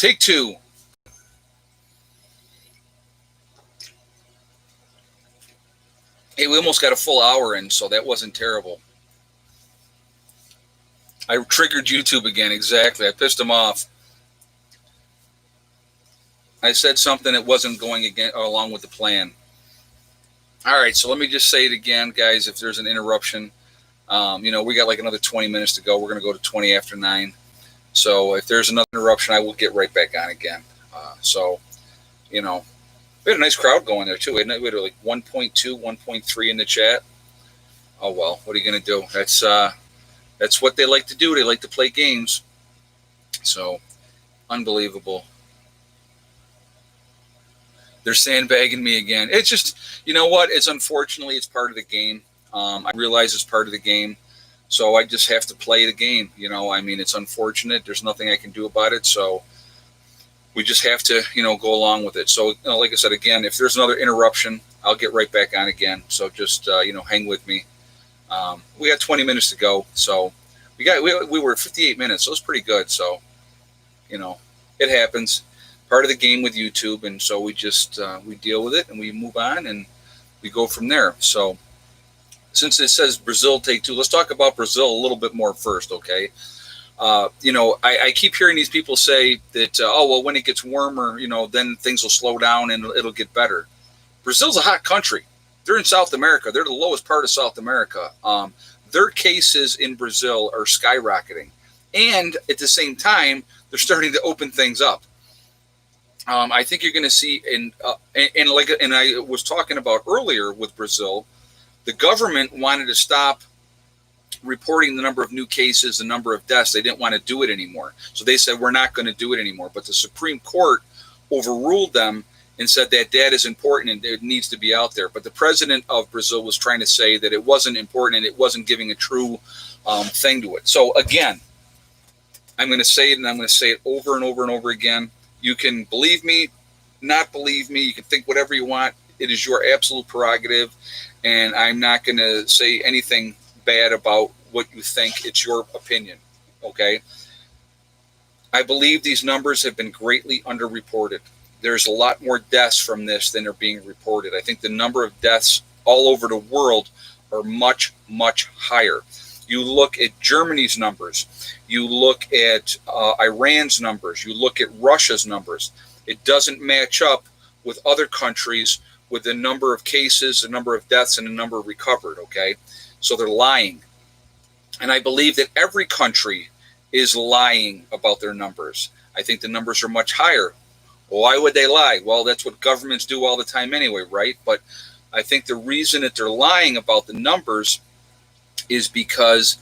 Take two. Hey, we almost got a full hour in, so that wasn't terrible. I triggered YouTube again, exactly. I pissed them off. I said something that wasn't going along with the plan. All right, so let me just say it again, guys, if there's an interruption. We got like another 20 minutes to go. We're going to go to 20 after 9. So if there's another interruption, I will get right back on again. We had a nice crowd going there, too. We had like 1.2, 1.3 in the chat. Oh, well, what are you going to do? That's what they like to do. They like to play games. So, unbelievable. They're sandbagging me again. It's just, you know what? It's unfortunately, it's part of the game. I realize it's part of the game. So I just have to play the game. It's unfortunate. There's nothing I can do about it. So we just have to, go along with it. So, like I said, again, if there's another interruption, I'll get right back on again. So just, hang with me. We got 20 minutes to go. So we were 58 minutes. So it's pretty good. So, it happens. Part of the game with YouTube. And so we just, we deal with it and we move on and we go from there. So since it says Brazil take two, let's talk about Brazil a little bit more first. Okay. I keep hearing these people say that, when it gets warmer, then things will slow down and it'll get better. Brazil's a hot country. They're in South America. They're the lowest part of South America. Their cases in brazil are skyrocketing. And at the same time, they're starting to open things up. I think you're going to see, and I was talking about earlier with Brazil, the government wanted to stop reporting the number of new cases, the number of deaths. They didn't want to do it anymore. So they said, we're not going to do it anymore. But the Supreme Court overruled them and said that data is important and it needs to be out there. But the president of Brazil was trying to say that it wasn't important and it wasn't giving a true thing to it. So again, I'm going to say it and I'm going to say it over and over and over again. You can believe me, not believe me. You can think whatever you want. It is your absolute prerogative. And I'm not going to say anything bad about what you think. It's your opinion. Okay. I believe these numbers have been greatly underreported. There's a lot more deaths from this than are being reported. I think the number of deaths all over the world are much, much higher. You look at Germany's numbers. You look at Iran's numbers. You look at Russia's numbers. It doesn't match up with other countries with the number of cases, the number of deaths, and the number recovered, okay? So they're lying. And I believe that every country is lying about their numbers. I think the numbers are much higher. Why would they lie? Well, that's what governments do all the time anyway, right? But I think the reason that they're lying about the numbers is because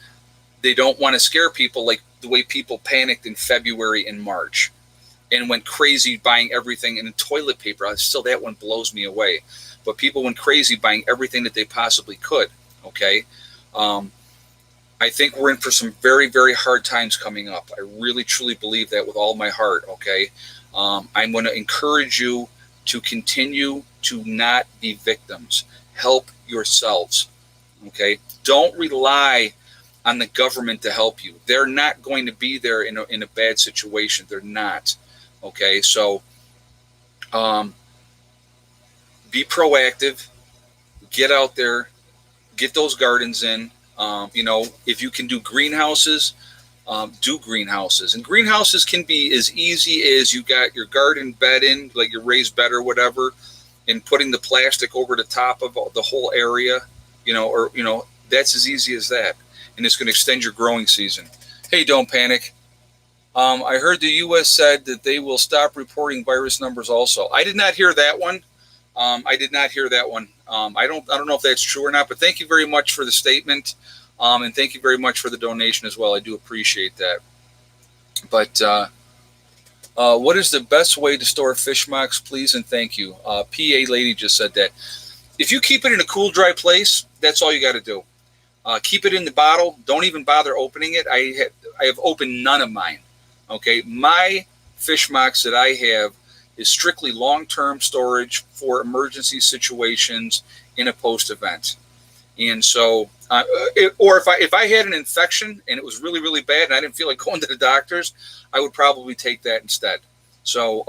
they don't want to scare people like the way people panicked in February and March and went crazy buying everything. And toilet paper, still that one blows me away. But people went crazy buying everything that they possibly could, okay? I think we're in for some very, very hard times coming up. I really, truly believe that with all my heart, okay? I'm going to encourage you to continue to not be victims. Help yourselves, okay? Don't rely on the government to help you. They're not going to be there in a bad situation. They're not, okay? So be proactive. Get out there. Get those gardens in. If you can do greenhouses, do greenhouses. And greenhouses can be as easy as you got your garden bed in, like your raised bed or whatever, and putting the plastic over the top of the whole area, that's as easy as that. And it's going to extend your growing season. Hey, don't panic. I heard the U.S. said that they will stop reporting virus numbers also. I did not hear that one. I don't know if that's true or not, but thank you very much for the statement. And thank you very much for the donation as well. I do appreciate that. But what is the best way to store fish mocks, please and thank you? PA lady just said that. If you keep it in a cool, dry place, that's all you got to do. Keep it in the bottle. Don't even bother opening it. I have opened none of mine. Okay, my fish mocks that I have is strictly long-term storage for emergency situations in a post-event. And so, if I had an infection and it was really, really bad and I didn't feel like going to the doctors, I would probably take that instead. So,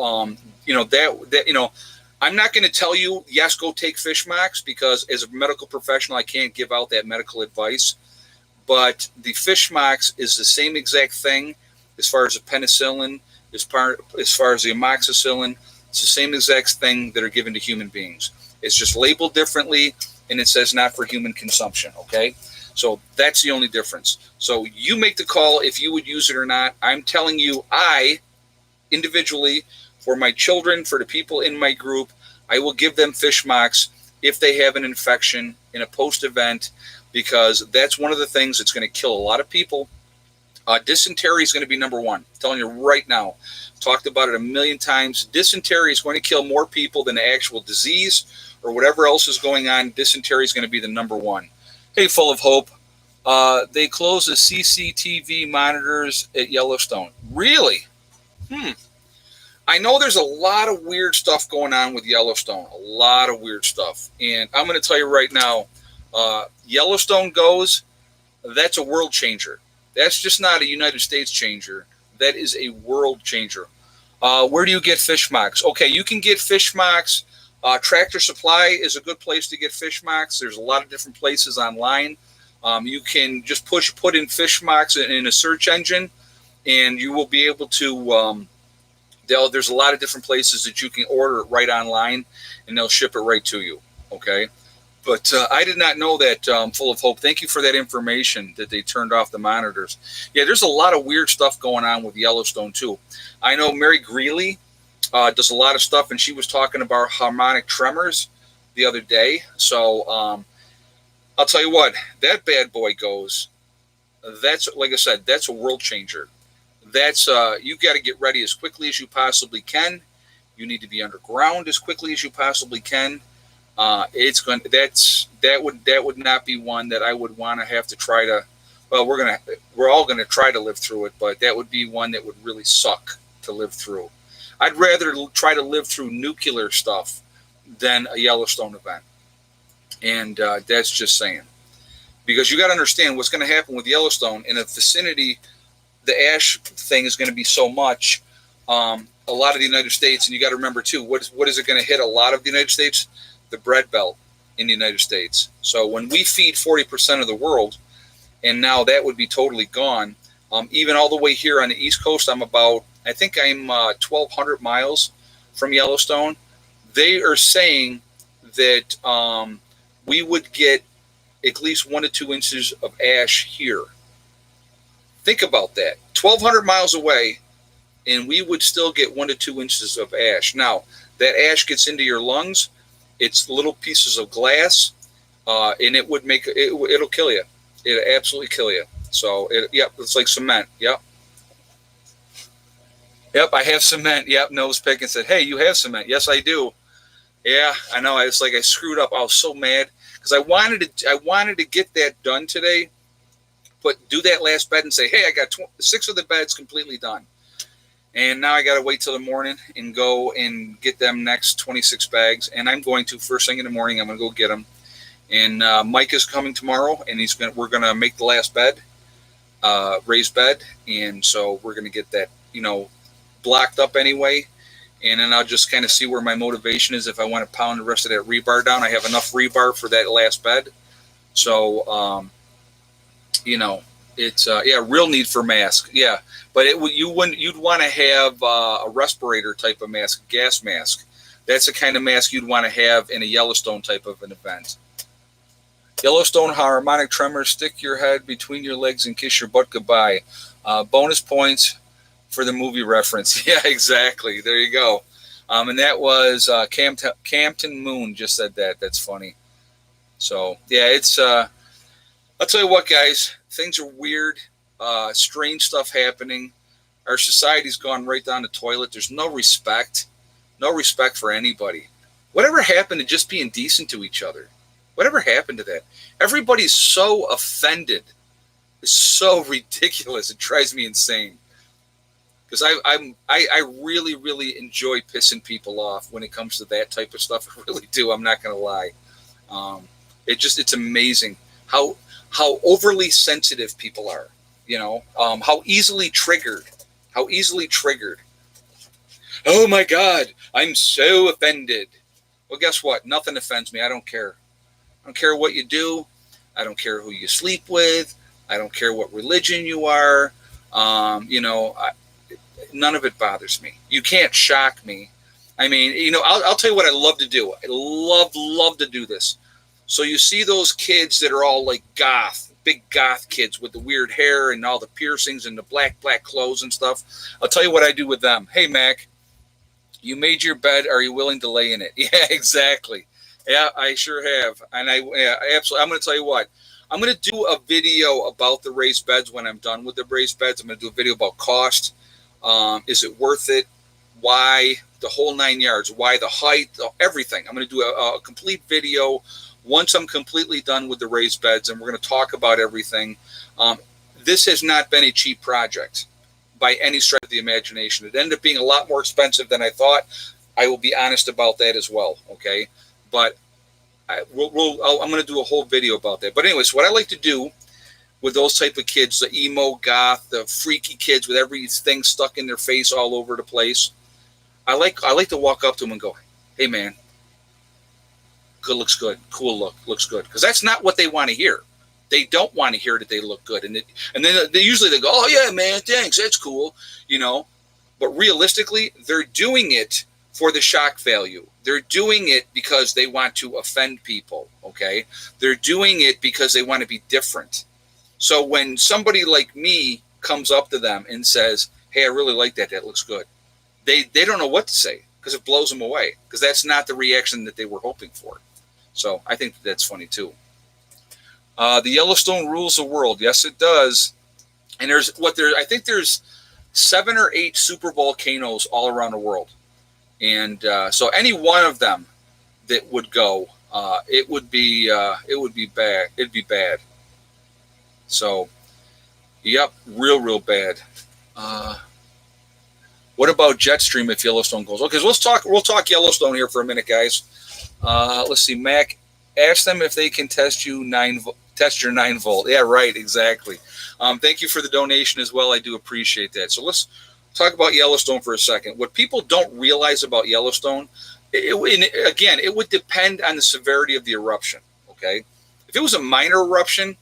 I'm not going to tell you, yes, go take fish marks, because as a medical professional, I can't give out that medical advice. But the fish marks is the same exact thing as far as the penicillin, as far as the amoxicillin. It's the same exact thing that are given to human beings. It's just labeled differently, and it says not for human consumption, okay? So that's the only difference. So you make the call if you would use it or not. I'm telling you, I, individually, for my children, for the people in my group, I will give them fish marks if they have an infection in a post-event, because that's one of the things that's going to kill a lot of people. Dysentery is going to be number one. I'm telling you right now. Talked about it a million times. Dysentery is going to kill more people than the actual disease or whatever else is going on. Dysentery is going to be the number one. Hey, Full of Hope. They closed the CCTV monitors at Yellowstone. Really? I know there's a lot of weird stuff going on with Yellowstone. A lot of weird stuff. And I'm going to tell you right now, Yellowstone goes, that's a world changer. That's just not a United States changer. That is a world changer. Where do you get fish marks? Okay, you can get fish marks. Tractor Supply is a good place to get fish marks. There's a lot of different places online. You can just put in fish marks in a search engine, and you will be able to. There's a lot of different places that you can order it right online, and they'll ship it right to you. Okay. But I did not know that, Full of Hope. Thank you for that information that they turned off the monitors. Yeah, there's a lot of weird stuff going on with Yellowstone, too. I know Mary Greeley does a lot of stuff, and she was talking about harmonic tremors the other day. So I'll tell you what, that bad boy goes. That's, like I said, that's a world changer. That's you got to get ready as quickly as you possibly can. You need to be underground as quickly as you possibly can. It's going. That would not be one that I would want to have to try to. Well, we're all gonna try to live through it, but that would be one that would really suck to live through. I'd rather try to live through nuclear stuff than a Yellowstone event, and that's just saying. Because you got to understand what's going to happen with Yellowstone in a vicinity. The ash thing is going to be so much. A lot of the United States, and you got to remember too, what is it going to hit a lot of the United States? The bread belt in the United States. So when we feed 40% of the world, and now that would be totally gone, even all the way here on the East Coast, I think I'm 1,200 miles from Yellowstone. They are saying that we would get at least 1 to 2 inches of ash here. Think about that. 1,200 miles away, and we would still get 1 to 2 inches of ash. Now, that ash gets into your lungs. It's little pieces of glass, and it would it'll kill you. It'll absolutely kill you. So, it's like cement. Yep, I have cement. Yep, nose pick and said, hey, you have cement. Yes, I do. Yeah, I know. It's like I screwed up. I was so mad because I wanted to get that done today, but do that last bed and say, hey, I got 6 of the beds completely done. And now I got to wait till the morning and go and get them next 26 bags. And I'm going to, first thing in the morning, I'm going to go get them. And Mike is coming tomorrow, and we're going to make the last bed, raised bed. And so we're going to get that, blocked up anyway. And then I'll just kind of see where my motivation is. If I want to pound the rest of that rebar down, I have enough rebar for that last bed. So, it's real need for mask. Yeah. But you'd want to have a respirator type of mask, gas mask. That's the kind of mask you'd want to have in a Yellowstone type of an event. Yellowstone harmonic tremors, stick your head between your legs and kiss your butt goodbye. Bonus points for the movie reference. Yeah, exactly. There you go. And that was Campton Moon just said that. That's funny. So, yeah, it's... I'll tell you what, guys. Things are weird. Strange stuff happening. Our society's gone right down the toilet. There's no respect for anybody. Whatever happened to just being decent to each other? Whatever happened to that? Everybody's so offended. It's so ridiculous. It drives me insane. Because I really, really enjoy pissing people off when it comes to that type of stuff. I really do. I'm not going to lie. It's amazing how overly sensitive people are. How easily triggered. Oh my God, I'm so offended. Well, guess what? Nothing offends me. I don't care. I don't care what you do. I don't care who you sleep with. I don't care what religion you are. You know, none of it bothers me. You can't shock me. I mean, you know, I'll tell you what I love to do. I love to do this. So you see those kids that are all like goth, big goth kids with the weird hair and all the piercings and the black clothes and stuff. I'll tell you what I do with them. Hey, Mac, you made your bed. Are you willing to lay in it? Yeah, exactly. Yeah, I sure have. And I absolutely, I'm going to tell you what. I'm going to do a video about the raised beds when I'm done with the raised beds. I'm going to do a video about cost. Is it worth it? Why? The whole 9 yards. Why the height? Everything. I'm going to do a complete video once I'm completely done with the raised beds, and we're going to talk about everything. This has not been a cheap project by any stretch of the imagination. It ended up being a lot more expensive than I thought. I will be honest about that as well, okay? But I'm going to do a whole video about that. But anyways, what I like to do with those type of kids, the emo goth, the freaky kids with everything stuck in their face all over the place, I like to walk up to them and go, "Hey man, good looks good, cool looks good," because that's not what they want to hear. They don't want to hear that they look good, and then they usually go, "Oh yeah, man, thanks, that's cool," you know. But realistically, they're doing it for the shock value. They're doing it because they want to offend people. Okay, they're doing it because they want to be different. So when somebody like me comes up to them and says, "Hey, I really like that. That looks good," they don't know what to say because it blows them away because that's not the reaction that they were hoping for. So I think that's funny too. The Yellowstone rules the world. Yes, it does. And I think there's 7 or 8 super volcanoes all around the world. And so any one of them that would go, it would be bad. It'd be bad. So, yep, real bad. What about Jetstream if Yellowstone goes? Okay, so we'll talk Yellowstone here for a minute, guys. Let's see, Mac. Ask them if they can test your 9-volt. Yeah, right, exactly. Thank you for the donation as well. I do appreciate that. So let's talk about Yellowstone for a second. What people don't realize about Yellowstone, it would depend on the severity of the eruption. Okay, if it was a minor eruption,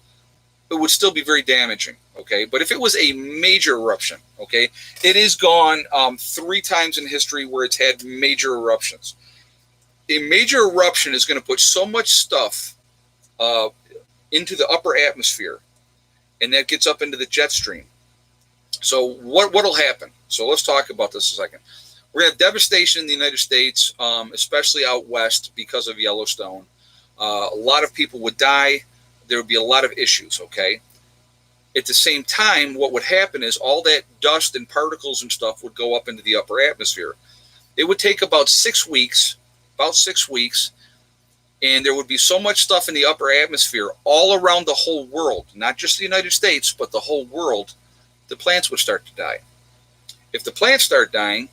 it would still be very damaging. Okay, but if it was a major eruption, okay, it is gone 3 times in history where it's had major eruptions. A major eruption is going to put so much stuff into the upper atmosphere, and that gets up into the jet stream. So what'll happen? So let's talk about this a second. We're going to have devastation in the United States, especially out west because of Yellowstone. A lot of people would die. There would be a lot of issues, okay? At the same time, what would happen is all that dust and particles and stuff would go up into the upper atmosphere. It would take about 6 weeks, and there would be so much stuff in the upper atmosphere all around the whole world, not just the United States, but the whole world, the plants would start to die. If the plants start dying,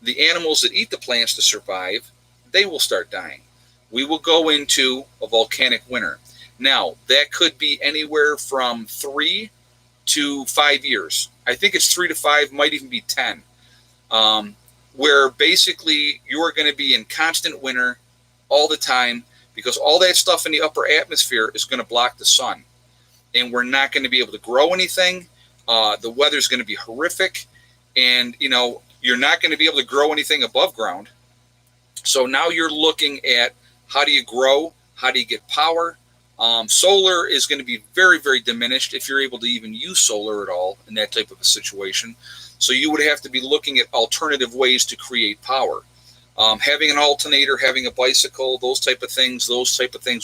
the animals that eat the plants to survive, they will start dying. We will go into a volcanic winter. Now, that could be anywhere from 3 to 5 years. I think it's 3 to 5, might even be 10, where basically you are going to be in constant winter all the time because all that stuff in the upper atmosphere is going to block the sun. And we're not going to be able to grow anything. The weather's going to be horrific. And, you're not going to be able to grow anything above ground. So now you're looking at how do you grow? How do you get power? Solar is going to be very, very diminished if you're able to even use solar at all in that type of a situation. So you would have to be looking at alternative ways to create power. Having an alternator, having a bicycle, those type of things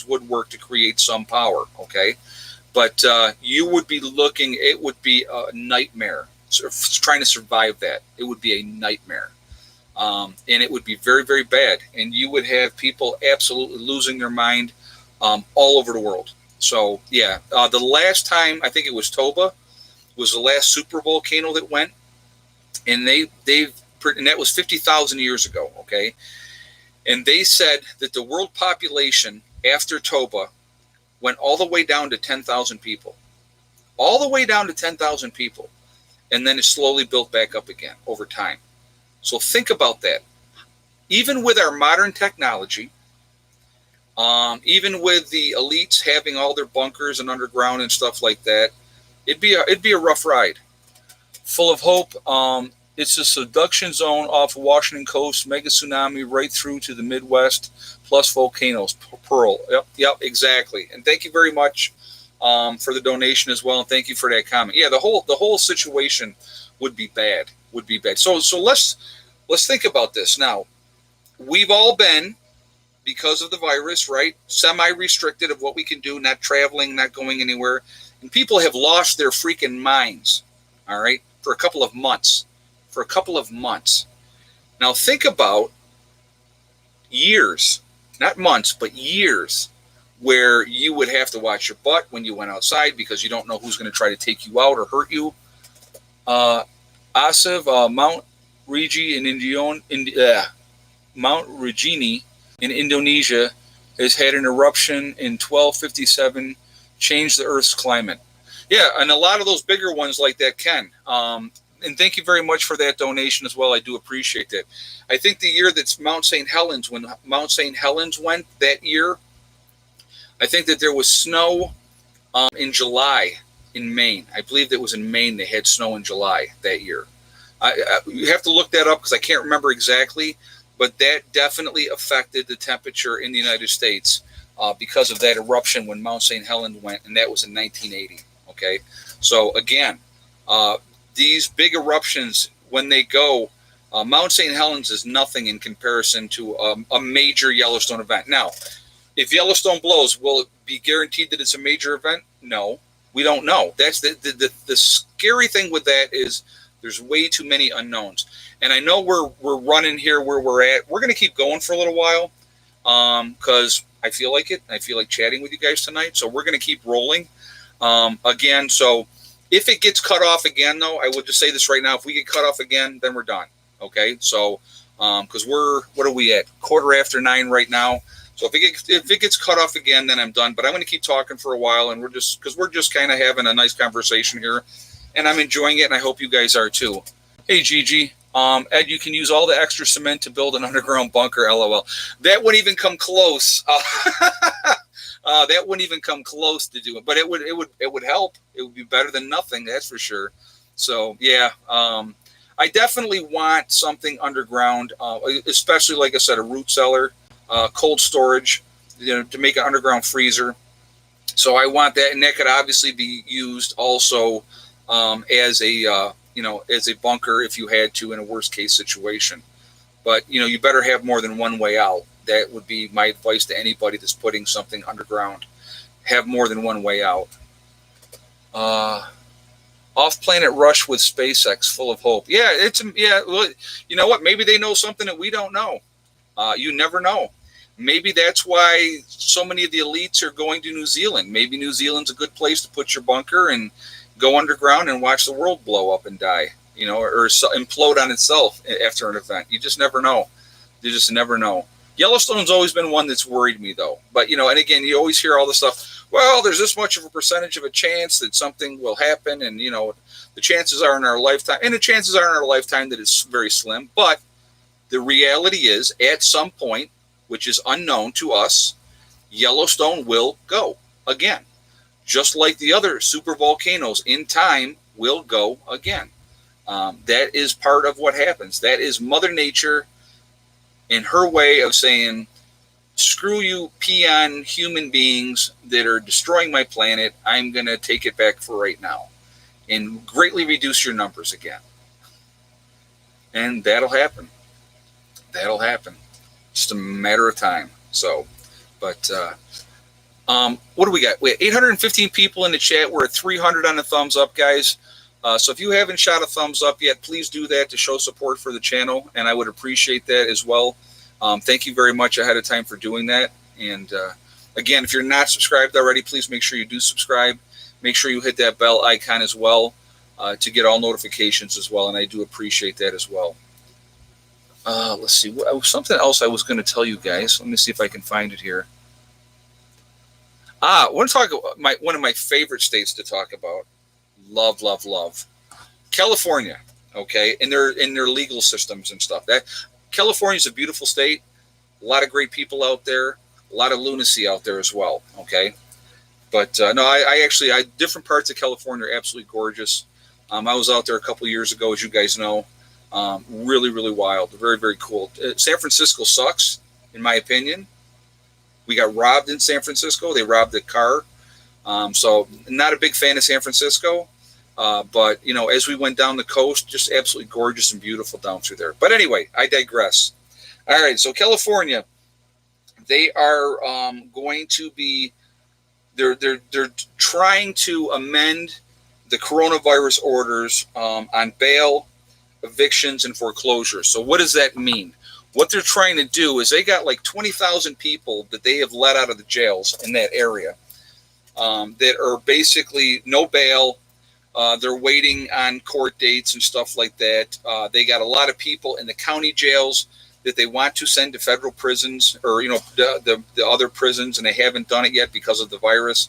would work to create some power, okay? But you would be looking, it would be a nightmare. Trying to survive that, it would be a nightmare. And it would be very, very bad. And you would have people absolutely losing their mind all over the world. So, yeah, the last time, I think it was Toba, was the last super volcano that went. And and that was 50,000 years ago, okay? And they said that the world population after Toba went all the way down to 10,000 people. All the way down to 10,000 people. And then it slowly built back up again over time. So think about that. Even with our modern technology, even with the elites having all their bunkers and underground and stuff like that, it'd be a rough ride. Full of hope. It's a subduction zone off Washington coast, mega tsunami right through to the Midwest, plus volcanoes. Pearl. Yep, exactly. And thank you very much for the donation as well, and thank you for that comment. Yeah, the whole situation would be bad. So let's think about this now. We've all been, because of the virus, right, semi-restricted of what we can do, not traveling, not going anywhere, and people have lost their freaking minds. All right, for a couple of months. Now think about years, not months, but years, where you would have to watch your butt when you went outside because you don't know who's going to try to take you out or hurt you. Asif, Mount Rinjani in Indonesia has had an eruption in 1257, changed the Earth's climate. Yeah, and a lot of those bigger ones like that can. And thank you very much for that donation as well. I do appreciate that. I think the year that's Mount St. Helens, when Mount St. Helens went that year, I think that there was snow in July in Maine. I believe that was in Maine they had snow in July that year. You have to look that up because I can't remember exactly, but that definitely affected the temperature in the United States because of that eruption when Mount St. Helens went, and that was in 1980. Okay, so again, these big eruptions, when they go, Mount St. Helens is nothing in comparison to a major Yellowstone event. Now, if Yellowstone blows, will it be guaranteed that it's a major event? No, we don't know. That's the scary thing with that is there's way too many unknowns. And I know we're running here where we're at. We're going to keep going for a little while because I feel like it. I feel like chatting with you guys tonight. So we're going to keep rolling again. So if it gets cut off again, though, I will just say this right now. If we get cut off again, then we're done. Okay. So because what are we at? 9:15 right now. So if it gets cut off again, then I'm done. But I'm going to keep talking for a while, and we're just kind of having a nice conversation here, and I'm enjoying it, and I hope you guys are too. Hey, Gigi. Ed, you can use all the extra cement to build an underground bunker. LOL. That wouldn't even come close. That wouldn't even come close to do it, but it would help. It would be better than nothing, that's for sure. So yeah, I definitely want something underground, especially like I said, a root cellar, cold storage, to make an underground freezer. So I want that, and that could obviously be used also as a as a bunker if you had to in a worst case situation. But you better have more than one way out. That would be my advice to anybody that's putting something underground. Have more than one way out. Off-planet rush with SpaceX, full of hope. Yeah, well, you know what? Maybe they know something that we don't know. You never know. Maybe that's why so many of the elites are going to New Zealand. Maybe New Zealand's a good place to put your bunker and go underground and watch the world blow up and die, or implode on itself after an event. You just never know. You just never know. Yellowstone's always been one that's worried me, though. But, and again, you always hear all this stuff. Well, there's this much of a percentage of a chance that something will happen. And, the chances are in our lifetime. And the chances are in our lifetime that it's very slim. But the reality is, at some point, which is unknown to us, Yellowstone will go again. Just like the other super volcanoes in time will go again. That is part of what happens. That is Mother Nature in her way of saying, screw you peon human beings that are destroying my planet. I'm going to take it back for right now and greatly reduce your numbers again. And that'll happen. That'll happen. Just a matter of time. So, but what do we got? We have 815 people in the chat. We're at 300 on the thumbs up, guys. So if you haven't shot a thumbs up yet, please do that to show support for the channel, and I would appreciate that as well. Thank you very much ahead of time for doing that. And again, if you're not subscribed already, please make sure you do subscribe. Make sure you hit that bell icon as well to get all notifications as well, and I do appreciate that as well. Let's see. Something else I was going to tell you guys. Let me see if I can find it here. I want to talk about one of my favorite states to talk about. Love, love, love. California. okay, in their legal systems and stuff. That California's a beautiful state, a lot of great people out there, a lot of lunacy out there as well, okay. But no, I actually, different parts of California are absolutely gorgeous. I was out there a couple of years ago, as you guys know. Really, really wild, very, very cool. San Francisco sucks, in my opinion. We got robbed in San Francisco. They robbed the car. So not a big fan of San Francisco. But, you know, as we went down the coast, just absolutely gorgeous and beautiful down through there. But anyway, I digress. All right, so California, they are going to be, they're trying to amend the coronavirus orders on bail, evictions, and foreclosures. So what does that mean? What they're trying to do is they got like 20,000 people that they have let out of the jails in that area that are basically no bail. They're waiting on court dates and stuff like that. They got a lot of people in the county jails that they want to send to federal prisons or, you know, the other prisons, and they haven't done it yet because of the virus.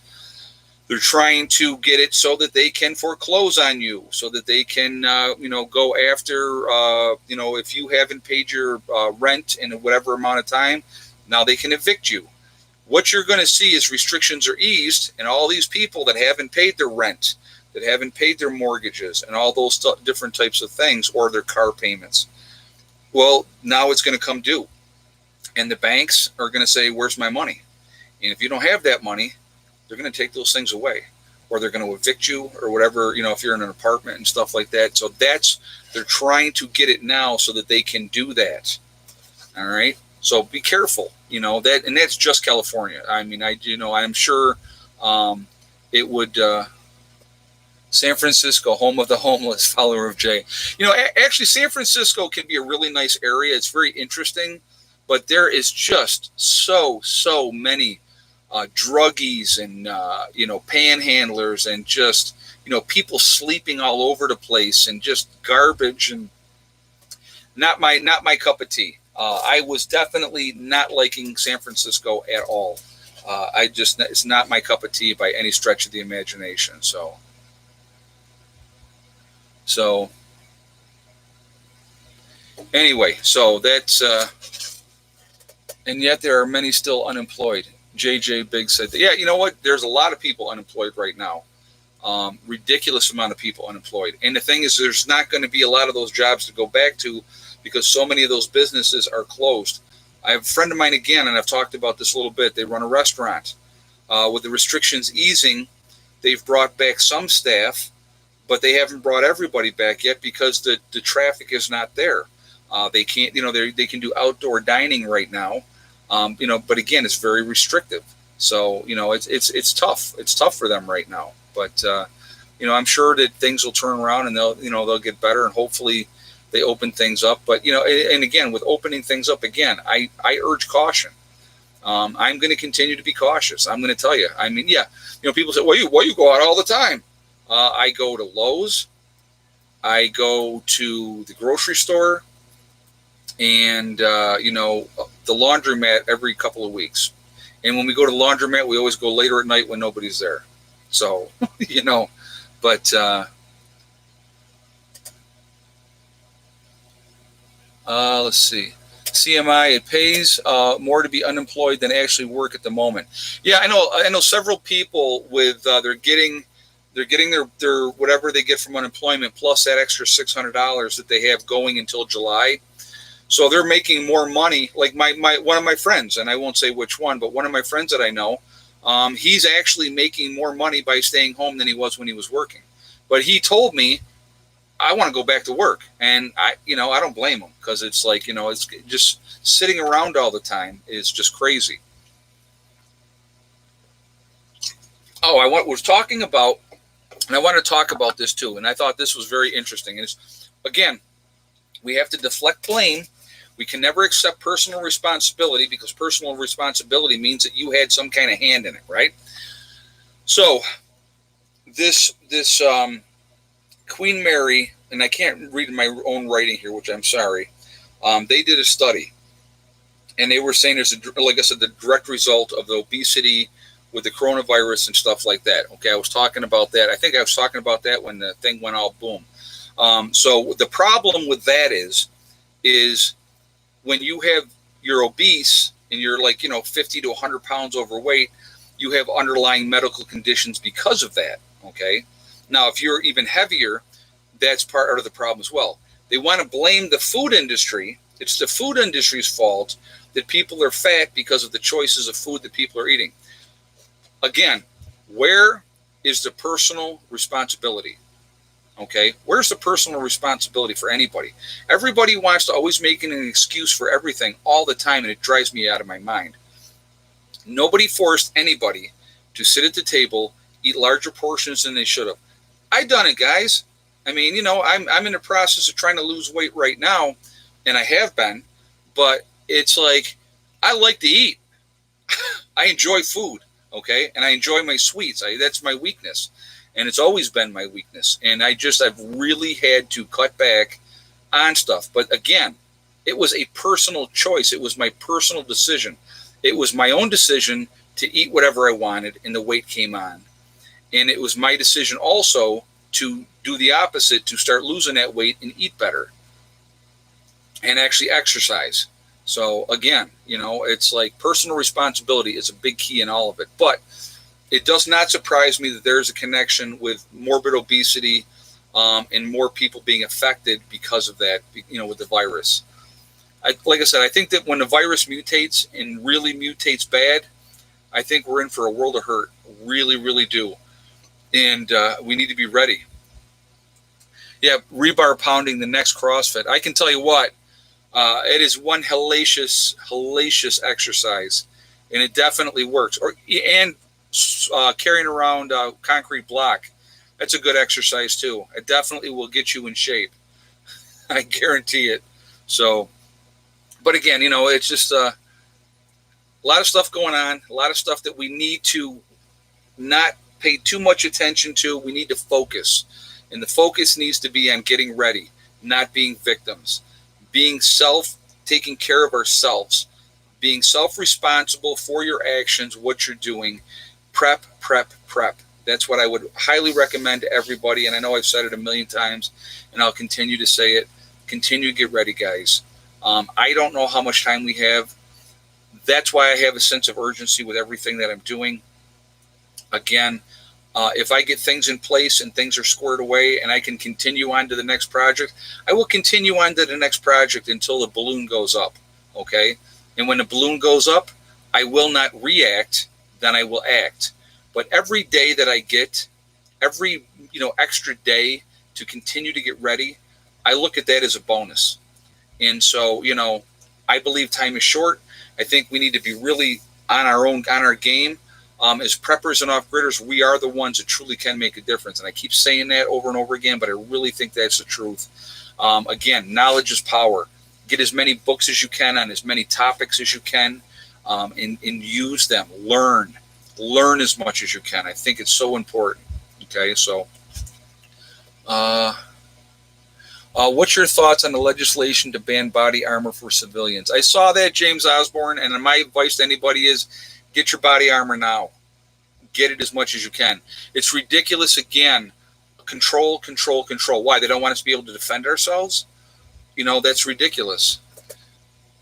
They're trying to get it so that they can foreclose on you, so that they can, you know, go after, you know, if you haven't paid your rent in whatever amount of time, now they can evict you. What you're going to see is restrictions are eased, and all these people that haven't paid their rent, that haven't paid their mortgages, and all those different types of things, or their car payments, well, now it's going to come due. And the banks are going to say, where's my money? And if you don't have that money, they're going to take those things away, or they're going to evict you, or whatever, you know, if you're in an apartment and stuff like that. So they're trying to get it now so that they can do that. All right. So be careful, you know, and that's just California. I mean, I'm sure it would, San Francisco, home of the homeless, follower of Jay. You know, actually, San Francisco can be a really nice area. It's very interesting, but there is just so many druggies and, you know, panhandlers and just, you know, people sleeping all over the place and just garbage, and not my cup of tea. I was definitely not liking San Francisco at all. It's not my cup of tea by any stretch of the imagination. So anyway, so that's, and yet there are many still unemployed. JJ Big said that, yeah, you know what? There's a lot of people unemployed right now. Ridiculous amount of people unemployed. And the thing is, there's not going to be a lot of those jobs to go back to because so many of those businesses are closed. I have a friend of mine again, and I've talked about this a little bit. They run a restaurant. With the restrictions easing, they've brought back some staff, but they haven't brought everybody back yet because the traffic is not there. They can't, you know, they can do outdoor dining right now. You know, but again, it's very restrictive. So, you know, it's tough. It's tough for them right now. But, you know, I'm sure that things will turn around and they'll get better, and hopefully they open things up. But, you know, and again, with opening things up again, I urge caution. I'm going to continue to be cautious. I'm going to tell you. I mean, yeah, you know, people say, well, you go out all the time. I go to Lowe's. I go to the grocery store. And, you know, the laundromat every couple of weeks. And when we go to the laundromat, we always go later at night when nobody's there. So, you know, but let's see. CMI, it pays more to be unemployed than actually work at the moment. Yeah, I know several people with they're getting their whatever they get from unemployment plus that extra $600 that they have going until July. So they're making more money. Like my one of my friends, and I won't say which one, but one of my friends that I know, he's actually making more money by staying home than he was when he was working. But he told me, I want to go back to work, and I don't blame him, because it's like, you know, it's just sitting around all the time is just crazy. Oh, I was talking about, and I want to talk about this too, and I thought this was very interesting. And it's, again, we have to deflect blame. We can never accept personal responsibility, because personal responsibility means that you had some kind of hand in it, right? So this Queen Mary, and I can't read my own writing here, which I'm sorry. They did a study, and they were saying there's like I said, the direct result of the obesity with the coronavirus and stuff like that. Okay, I was talking about that. I think I was talking about that when the thing went all boom. So the problem with that is when you're obese and you're like, 50 to 100 pounds overweight, you have underlying medical conditions because of that. Okay. Now, if you're even heavier, that's part of the problem as well. They want to blame the food industry. It's the food industry's fault that people are fat because of the choices of food that people are eating. Again, where is the personal responsibility? Okay, where's the personal responsibility for anybody? Everybody wants to always make an excuse for everything all the time, and it drives me out of my mind. Nobody forced anybody to sit at the table, eat larger portions than they should have. I've done it, guys. I mean, I'm in the process of trying to lose weight right now, and I have been, but it's like, I like to eat. I enjoy food, okay? And I enjoy my sweets. That's my weakness, and it's always been my weakness. And I've really had to cut back on stuff. But again, it was a personal choice. It was my personal decision. It was my own decision to eat whatever I wanted, and the weight came on. And it was my decision also to do the opposite, to start losing that weight and eat better and actually exercise. So again, it's like personal responsibility is a big key in all of it. But it does not surprise me that there's a connection with morbid obesity and more people being affected because of that, with the virus. Like I said, I think that when the virus mutates and really mutates bad, I think we're in for a world of hurt. Really, really do. And we need to be ready. Yeah, rebar pounding, the next CrossFit. I can tell you what, it is one hellacious exercise, and it definitely works. And carrying around a concrete block, that's a good exercise too. It definitely will get you in shape. I guarantee it. So, but again, it's just a lot of stuff going on, a lot of stuff that we need to not pay too much attention to. We need to focus. And the focus needs to be on getting ready, not being victims, taking care of ourselves, being self-responsible for your actions, what you're doing. Prep. That's what I would highly recommend to everybody. And I know I've said it a million times, and I'll continue to say it. Continue to get ready, guys. I don't know how much time we have. That's why I have a sense of urgency with everything that I'm doing. Again, if I get things in place and things are squared away and I can continue on to the next project, I will continue on to the next project until the balloon goes up, okay? And when the balloon goes up, I will not react, then I will act. But every day that I get, every extra day to continue to get ready, I look at that as a bonus. And so, I believe time is short. I think we need to be really on our game. As preppers and off-gridders, we are the ones that truly can make a difference. And I keep saying that over and over again, but I really think that's the truth. Again, knowledge is power. Get as many books as you can on as many topics as you can, and use them. Learn as much as you can. I think it's so important. Okay, so what's your thoughts on the legislation to ban body armor for civilians? I saw that, James Osborne, and my advice to anybody is get your body armor now. Get it as much as you can. It's ridiculous, again. Control. Why? They don't want us to be able to defend ourselves? That's ridiculous.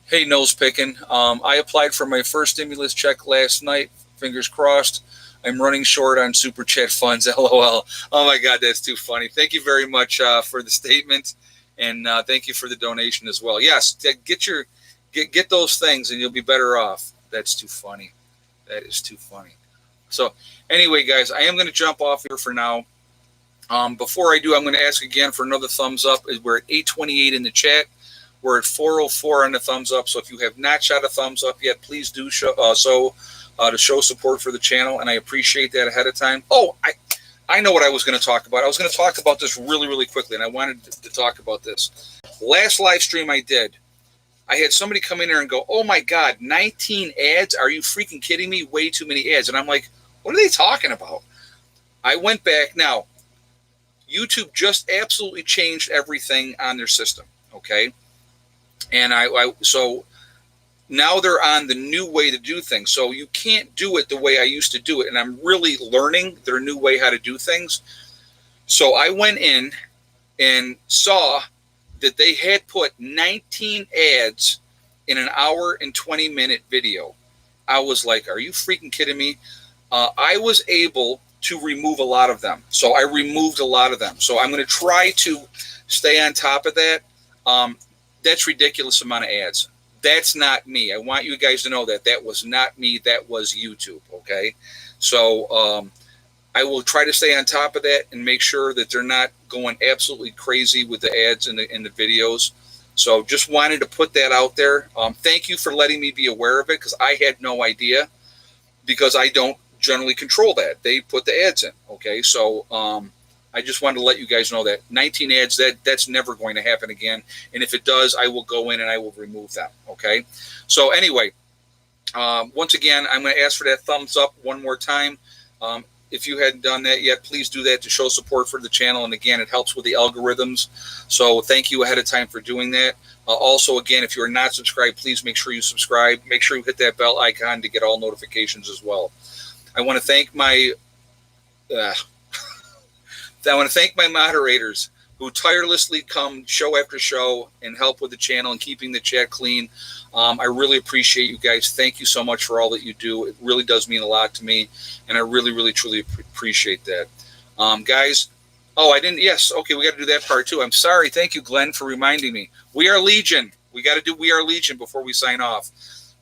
Hey, nose picking. I applied for my first stimulus check last night. Fingers crossed. I'm running short on super chat funds. LOL. Oh my God, that's too funny. Thank you very much for the statement, and thank you for the donation as well. Yes, get those things, and you'll be better off. That's too funny. That is too funny. So anyway, guys, I am going to jump off here for now. Before I do, I'm going to ask again for another thumbs up. We're at 828 in the chat. We're at 404 on the thumbs up. So if you have not shot a thumbs up yet, please do show to show support for the channel, and I appreciate that ahead of time. Oh, I know what I was going to talk about. I was going to talk about this really, really quickly, and I wanted to talk about this. Last live stream I did, I had somebody come in there and go, oh my God, 19 ads? Are you freaking kidding me? Way too many ads. And I'm like, what are they talking about? I went back. Now, YouTube just absolutely changed everything on their system, okay? And so now they're on the new way to do things. So you can't do it the way I used to do it. And I'm really learning their new way how to do things. So I went in and saw that they had put 19 ads in an hour and 20-minute video. I was like, are you freaking kidding me? I was able to remove a lot of them. So I removed a lot of them. So I'm going to try to stay on top of that. That's ridiculous amount of ads. That's not me. I want you guys to know that that was not me. That was YouTube. Okay. So I will try to stay on top of that and make sure that they're not going absolutely crazy with the ads in the videos. So just wanted to put that out there. Thank you for letting me be aware of it, because I had no idea, because I don't generally control that. They put the ads in. Okay. So I just wanted to let you guys know that 19 ads, that's never going to happen again. And if it does, I will go in and I will remove them. Okay. So anyway, once again, I'm going to ask for that thumbs up one more time. If you hadn't done that yet, please do that to show support for the channel. And again, it helps with the algorithms. So thank you ahead of time for doing that. Also, again, if you are not subscribed, please make sure you subscribe. Make sure you hit that bell icon to get all notifications as well. I want to thank my moderators who tirelessly come show after show and help with the channel and keeping the chat clean. I really appreciate you guys. Thank you so much for all that you do. It really does mean a lot to me, and I really, really, truly appreciate that. Guys, I didn't, yes, okay, we got to do that part too. I'm sorry. Thank you, Glenn, for reminding me. We are Legion. We got to do We Are Legion before we sign off.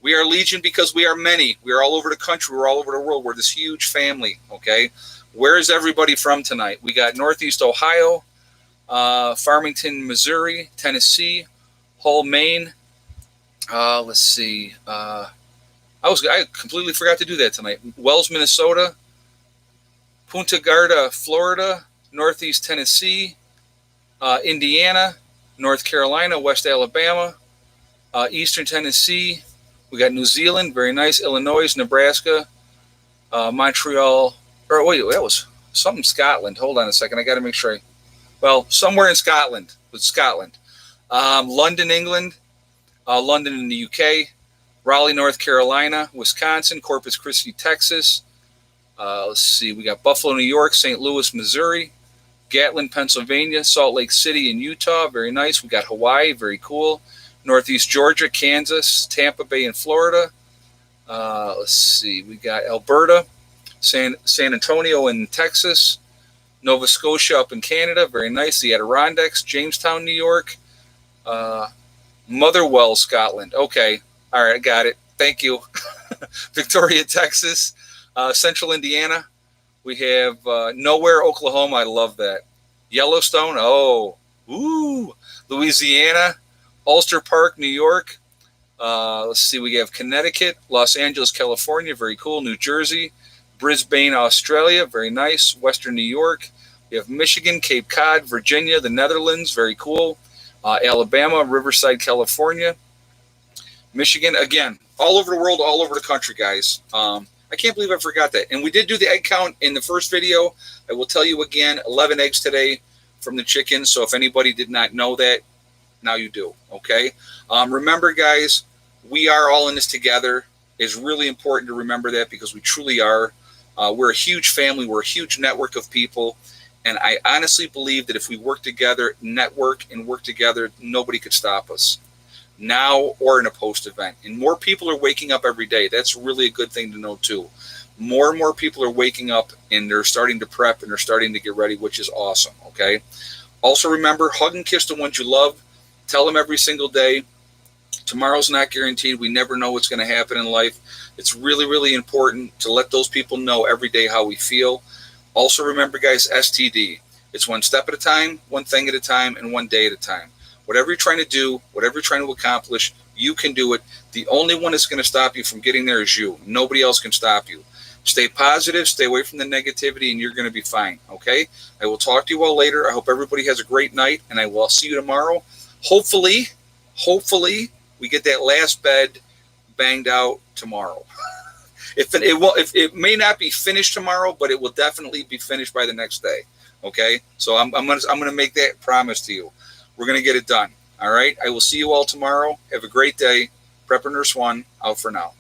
We are Legion because we are many. We are all over the country. We're all over the world. We're this huge family, okay? Where is everybody from tonight? We got Northeast Ohio, Farmington, Missouri, Tennessee, Hull, Maine. Let's see. I completely forgot to do that tonight. Wells, Minnesota, Punta Garda, Florida, Northeast Tennessee, Indiana, North Carolina, West Alabama, Eastern Tennessee. We got New Zealand, very nice. Illinois, Nebraska, Montreal. Or wait, that was something Scotland. Hold on a second. I got to make sure. Somewhere in Scotland. With Scotland. London, England. London in the UK, Raleigh, North Carolina, Wisconsin, Corpus Christi, Texas. Let's see, we got Buffalo, New York, St. Louis, Missouri, Gatlin, Pennsylvania, Salt Lake City in Utah, very nice. We got Hawaii, very cool. Northeast Georgia, Kansas, Tampa Bay in Florida. Let's see, we got Alberta, San Antonio in Texas, Nova Scotia up in Canada, very nice. The Adirondacks, Jamestown, New York. Motherwell, Scotland. Okay. All right. I got it. Thank you. Victoria, Texas. Central Indiana. We have Nowhere, Oklahoma. I love that. Yellowstone. Oh. Ooh. Louisiana. Ulster Park, New York. Let's see. We have Connecticut. Los Angeles, California. Very cool. New Jersey. Brisbane, Australia. Very nice. Western New York. We have Michigan, Cape Cod, Virginia, the Netherlands. Very cool. Alabama, Riverside, California, Michigan, again, all over the world, all over the country, guys. I can't believe I forgot that. And we did do the egg count in the first video. I will tell you again, 11 eggs today from the chickens. So if anybody did not know that, now you do, okay? Remember, guys, we are all in this together. It's really important to remember that, because we truly are. We're a huge family. We're a huge network of people. And I honestly believe that if we work together, network and work together, nobody could stop us now or in a post-event. And more people are waking up every day. That's really a good thing to know, too. More and more people are waking up, and they're starting to prep, and they're starting to get ready, which is awesome, okay? Also, remember, hug and kiss the ones you love. Tell them every single day. Tomorrow's not guaranteed. We never know what's going to happen in life. It's really, really important to let those people know every day how we feel. Also remember, guys, STD. It's one step at a time, one thing at a time, and one day at a time. Whatever you're trying to do, whatever you're trying to accomplish, you can do it. The only one that's going to stop you from getting there is you. Nobody else can stop you. Stay positive, stay away from the negativity, and you're going to be fine, okay? I will talk to you all later. I hope everybody has a great night, and I will see you tomorrow. Hopefully, we get that last bed banged out tomorrow. If it may not be finished tomorrow, but it will definitely be finished by the next day. Okay, so I'm gonna make that promise to you. We're gonna get it done. All right. I will see you all tomorrow. Have a great day. Prepper Nurse 1 out for now.